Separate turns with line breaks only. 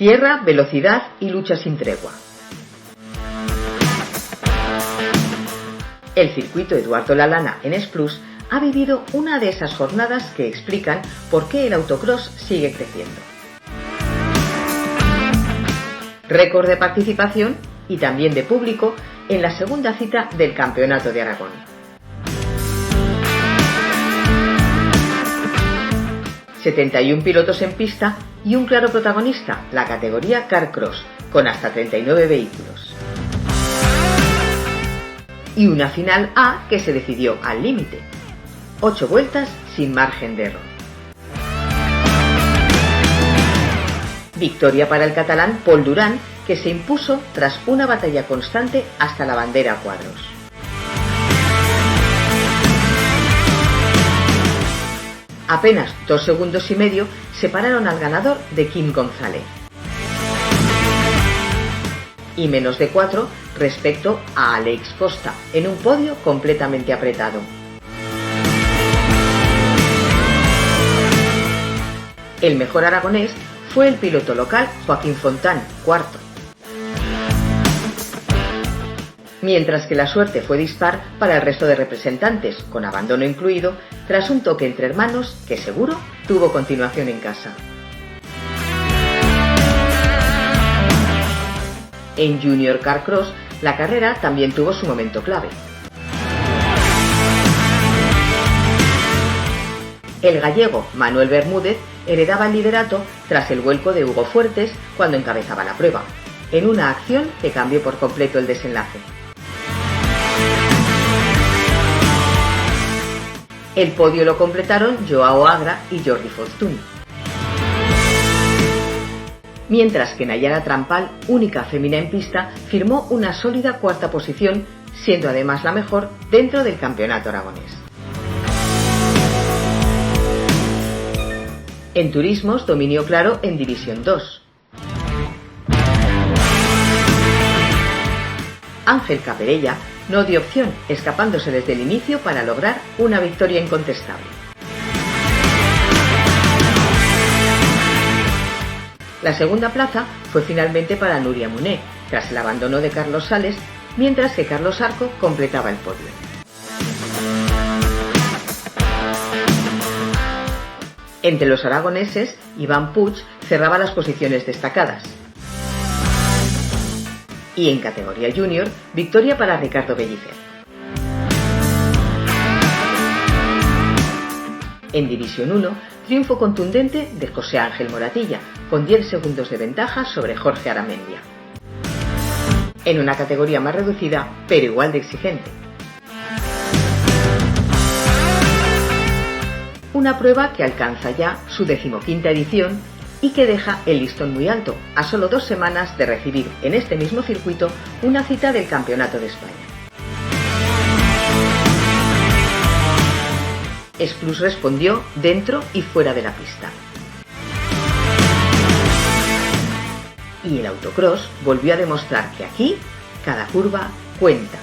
Tierra, velocidad y lucha sin tregua. El circuito Eduardo Lalana en Esplús ha vivido una de esas jornadas que explican por qué el autocross sigue creciendo. Récord de participación y también de público en la segunda cita del Campeonato de Aragón. ...71 pilotos en pista y un claro protagonista, la categoría Carcross, con hasta 39 vehículos. Y una final A que se decidió al límite. 8 vueltas sin margen de error. Victoria para el catalán Pol Duran, que se impuso tras una batalla constante hasta la bandera a cuadros. Apenas 2 segundos y medio separaron al ganador de Quim González. Y menos de 4 respecto a Alex Costa, en un podio completamente apretado. El mejor aragonés fue el piloto local Joaquín Fontán, cuarto. Mientras que la suerte fue dispar para el resto de representantes, con abandono incluido, tras un toque entre hermanos que seguro tuvo continuación en casa. En Junior Carcross, la carrera también tuvo su momento clave. El gallego Manuel Bermúdez heredaba el liderato tras el vuelco de Hugo Fuertes cuando encabezaba la prueba, en una acción que cambió por completo el desenlace. El podio lo completaron Joao Agra y Jordi Fortuny. Mientras que Nayara Trampal, única fémina en pista, firmó una sólida cuarta posición, siendo además la mejor dentro del campeonato aragonés. En turismos, dominio claro en División 2. Ángel Caperella no dio opción, escapándose desde el inicio para lograr una victoria incontestable. La segunda plaza fue finalmente para Núria Muné, tras el abandono de Carlos Sales, mientras que Carlos Arco completaba el podio. Entre los aragoneses, Iván Puig cerraba las posiciones destacadas. Y en categoría junior, victoria para Ricardo Bellicer. En División 1, triunfo contundente de José Ángel Moratilla, con 10 segundos de ventaja sobre Jorge Aramendia. En una categoría más reducida, pero igual de exigente. Una prueba que alcanza ya su 15ª edición y que deja el listón muy alto, a solo 2 semanas de recibir en este mismo circuito una cita del Campeonato de España. Esplús respondió dentro y fuera de la pista. Y el autocross volvió a demostrar que aquí cada curva cuenta.